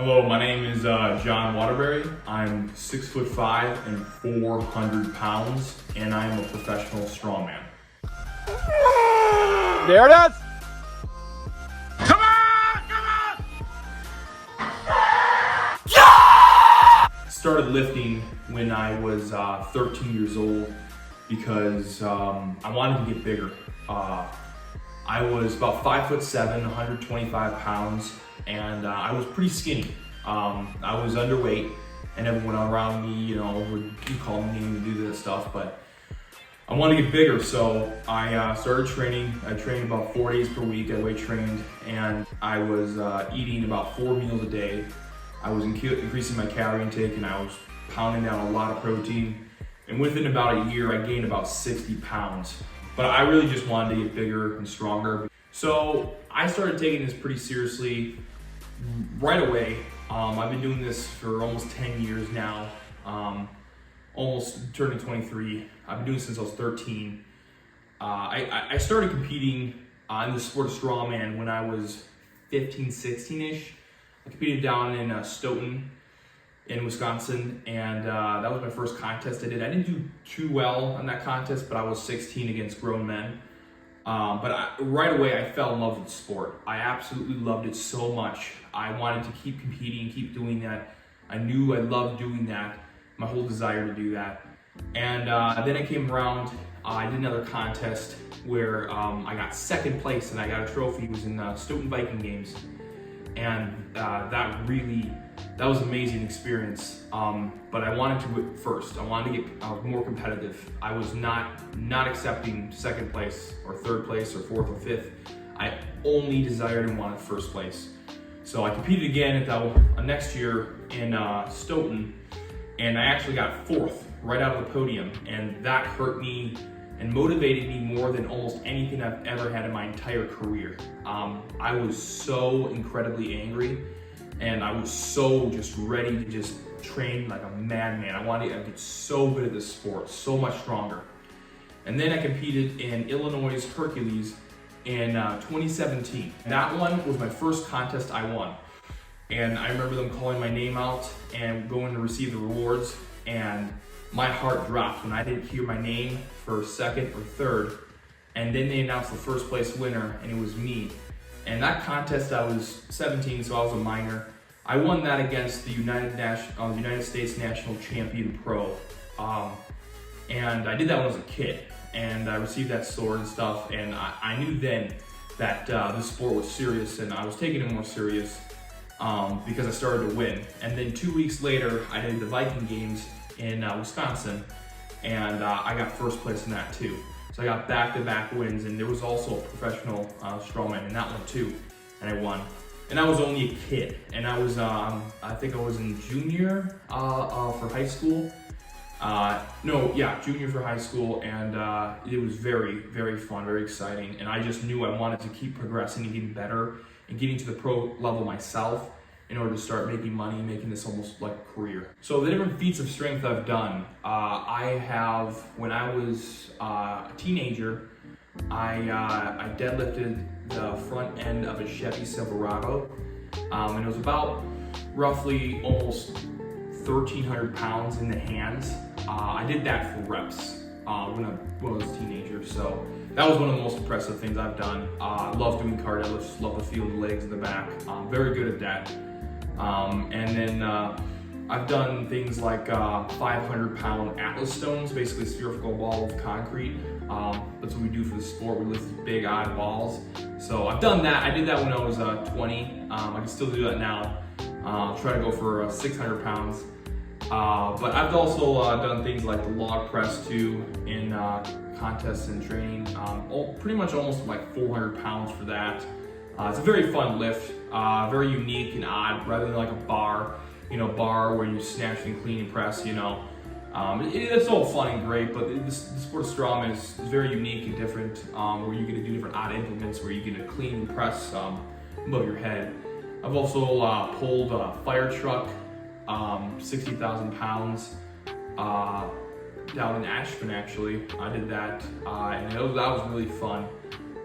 Hello, my name is Jon Waterbury. I'm 6'5" and 400 pounds, and I am a professional strongman. There it is! Come on! Come on! Started lifting when I was 13 years old because I wanted to get bigger. I was about 5'7", 125 pounds, and I was pretty skinny. I was underweight, and everyone around me, would keep calling me to do this stuff, but I wanted to get bigger, so I started training. I trained about 4 days per week. I weight trained, and I was eating about 4 meals a day. I was increasing my calorie intake, and I was pounding down a lot of protein. And within about a year, I gained about 60 pounds. But I really just wanted to get bigger and stronger. So I started taking this pretty seriously right away. I've been doing this for almost 10 years now, almost turning 23. I've been doing it since I was 13. I started competing in the sport of strongman when I was 15, 16-ish. I competed down in Stoughton in Wisconsin, and that was my first contest I did. I didn't do too well in that contest, but I was 16 against grown men. Right away, I fell in love with the sport. I absolutely loved it so much. I wanted to keep competing, keep doing that. I knew I loved doing that, my whole desire to do that. And then I came around, I did another contest where I got second place and I got a trophy. It was in Stoughton Viking Games. And that was an amazing experience. But I wanted to do it first. I wanted to get more competitive. I was not accepting second place or third place or fourth or fifth. I only desired and wanted first place. So I competed again at the next year in Stoughton, and I actually got fourth right out of the podium. And that hurt me and motivated me more than almost anything I've ever had in my entire career. I was so incredibly angry, and I was so just ready to just train like a madman. I wanted to get so good at this sport, so much stronger. And then I competed in Illinois' Hercules in 2017. That one was my first contest I won. And I remember them calling my name out and going to receive the rewards, and my heart dropped when I didn't hear my name for second or third. And then they announced the first place winner, and it was me. And that contest, I was 17, so I was a minor. I won that against the United States National Champion Pro. And I did that when I was a kid. And I received that sword and stuff. And I knew then that this sport was serious, and I was taking it more serious because I started to win. And then 2 weeks later, I did the Viking Games in Wisconsin, and I got first place in that too. So I got back-to-back wins, and there was also a professional strongman in that one too, and I won. And I was only a kid, and I was, I think I was in junior for high school. Junior for high school, and it was very, very fun, very exciting. And I just knew I wanted to keep progressing and getting better and getting to the pro level myself in order to start making money, making this almost like a career. So the different feats of strength I've done, when I was a teenager, I deadlifted the front end of a Chevy Silverado, and it was about roughly almost 1,300 pounds in the hands. I did that for reps when I was a teenager, so that was one of the most impressive things I've done. I love doing car deadlifts, love the feel of the legs in the back. I'm very good at that. And then I've done things like 500-pound Atlas stones, basically a spherical ball of concrete. That's what we do for the sport. We lift these big odd balls. So I've done that. I did that when I was 20. I can still do that now. Try to go for 600 pounds. But I've also done things like the log press too in contests and training. Pretty much almost like 400 pounds for that. It's a very fun lift, very unique and odd, rather than like a bar where you snatch and clean and press, It's all fun and great, but the sport of strongman is very unique and different, where you get to do different odd implements, where you get to clean and press above your head. I've also pulled a fire truck, 60,000 pounds, down in Ashburn actually. I did that, and that was really fun.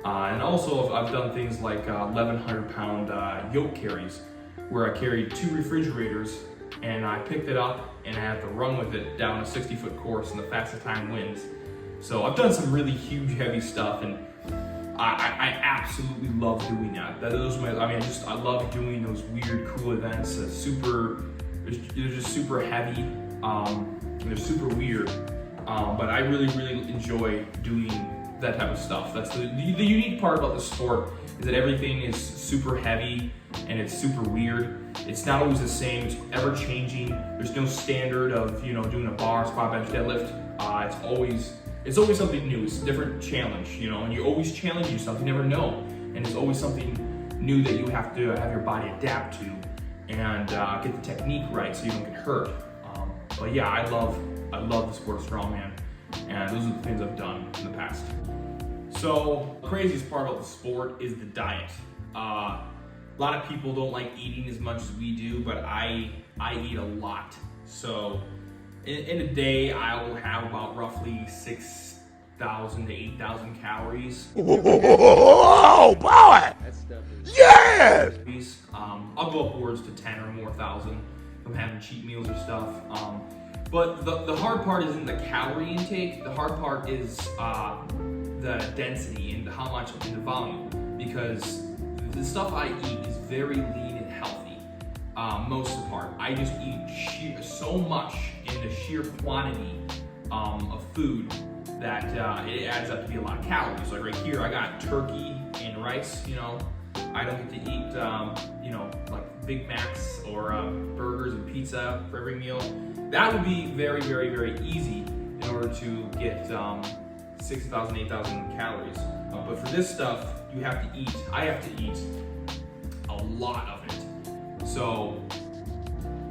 And also I've done things like 1,100 pound yoke carries. where I carried 2 refrigerators, and I picked it up and I had to run with it down a 60-foot course, and the fastest time wins. So I've done some really huge, heavy stuff, and I absolutely love doing that. I love doing those weird, cool events. They're just super heavy. They're super weird, but I really, really enjoy doing that type of stuff. That's the unique part about the sport, is that everything is super heavy and it's super weird. It's not always the same. It's ever changing. There's no standard of doing a bar, squat, bench, deadlift. It's always something new. It's a different challenge, and you always challenge yourself. You never know, and it's always something new that you have to have your body adapt to and get the technique right so you don't get hurt. But yeah, I love the sport of strongman, and those are the things I've done in the past. So the craziest part about the sport is the diet. A lot of people don't like eating as much as we do, but I eat a lot. So in a day, I will have about roughly 6,000 to 8,000 calories. Oh boy! Yes! I'll go upwards to 10 or more thousand from having cheat meals or stuff. But the hard part isn't the calorie intake. The hard part is the density and how much in the volume, because the stuff I eat is very lean and healthy, most of the part. I just eat so much in the sheer quantity of food that it adds up to be a lot of calories. Like right here, I got turkey and rice. I don't get to eat like Big Macs or burgers and pizza for every meal. That would be very, very, very easy in order to get 6,000, 8,000 calories. But for this stuff, I have to eat a lot of it. So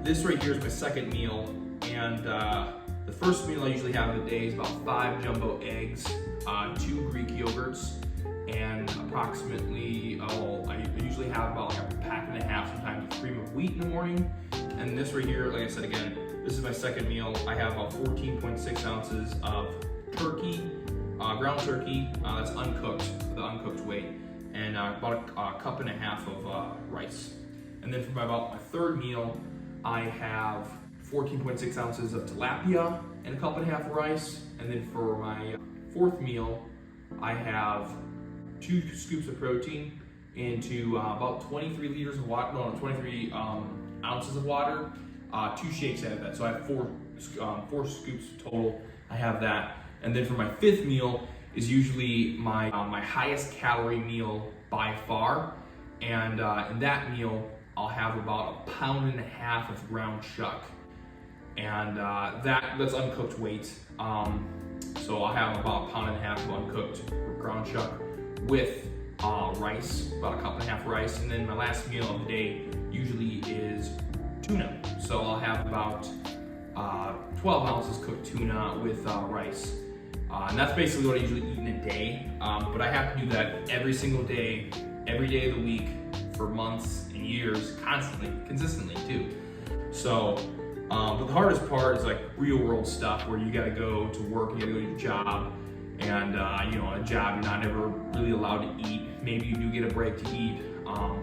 this right here is my second meal, and the first meal I usually have of the day is about 5 jumbo eggs, 2 Greek yogurts, and approximately, I usually have about like a pack and a half, sometimes cream of wheat in the morning. And this right here, like I said again, this is my second meal. I have about 14.6 ounces of turkey, ground turkey, that's uncooked, the uncooked weight, and about a cup and a half of rice. And then for about my third meal, I have 14.6 ounces of tilapia and a cup and a half of rice. And then for my fourth meal, I have 2 scoops of protein into about 23 liters of water, 23 ounces of water, 2 shakes out of that. So I have 4 scoops total. I have that. And then for my fifth meal is usually my highest calorie meal by far. And in that meal, I'll have about 1.5 pounds of ground chuck. And that's uncooked weight. So I'll have about 1.5 pounds of uncooked ground chuck with rice, about 1.5 cups rice. And then my last meal of the day usually is tuna. So I'll have about 12 ounces cooked tuna with rice. And that's basically what I usually eat in a day. But I have to do that every single day, every day of the week for months and years, consistently too. So, but the hardest part is like real world stuff where you gotta go to work, you gotta go to your job. And on a job, you're not ever really allowed to eat. Maybe you do get a break to eat,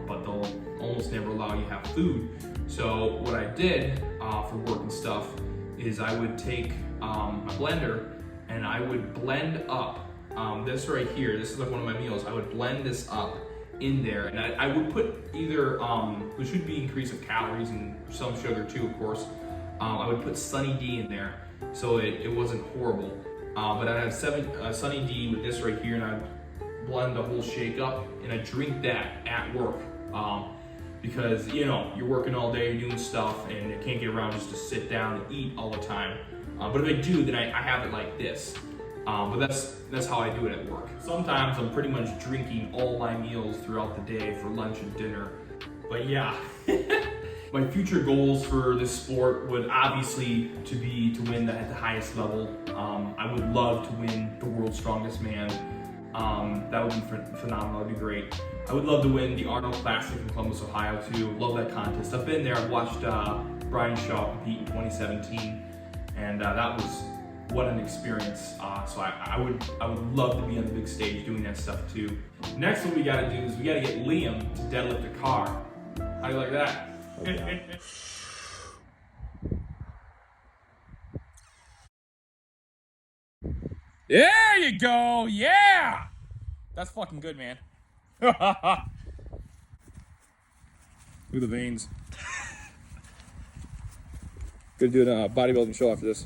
but they'll almost never allow you to have food. So what I did for work and stuff is I would take a blender and I would blend up this right here. This is like one of my meals. I would blend this up in there, and I would put either, which would be increase of calories and some sugar too, of course. I would put Sunny D in there, so it wasn't horrible. But I'd have Sunny D with this right here, and I'd blend the whole shake up, and I drink that at work. Because you're working all day, you're doing stuff, and you can't get around just to sit down and eat all the time. But if I do, then I have it like this. But that's how I do it at work. Sometimes I'm pretty much drinking all my meals throughout the day for lunch and dinner. But yeah, my future goals for this sport would obviously to win at the highest level. I would love to win the world's strongest man. That would be phenomenal. That'd be great. I would love to win the Arnold Classic in Columbus, Ohio too. Love that contest. I've been there. I've watched Brian Shaw compete in 2017, and that was what an experience. So I would love to be on the big stage doing that stuff too. Next, what we got to do is we got to get Liam to deadlift a car. How do you like that? There you go. Yeah. That's fucking good, man. Look at the veins. Gonna do a bodybuilding show after this.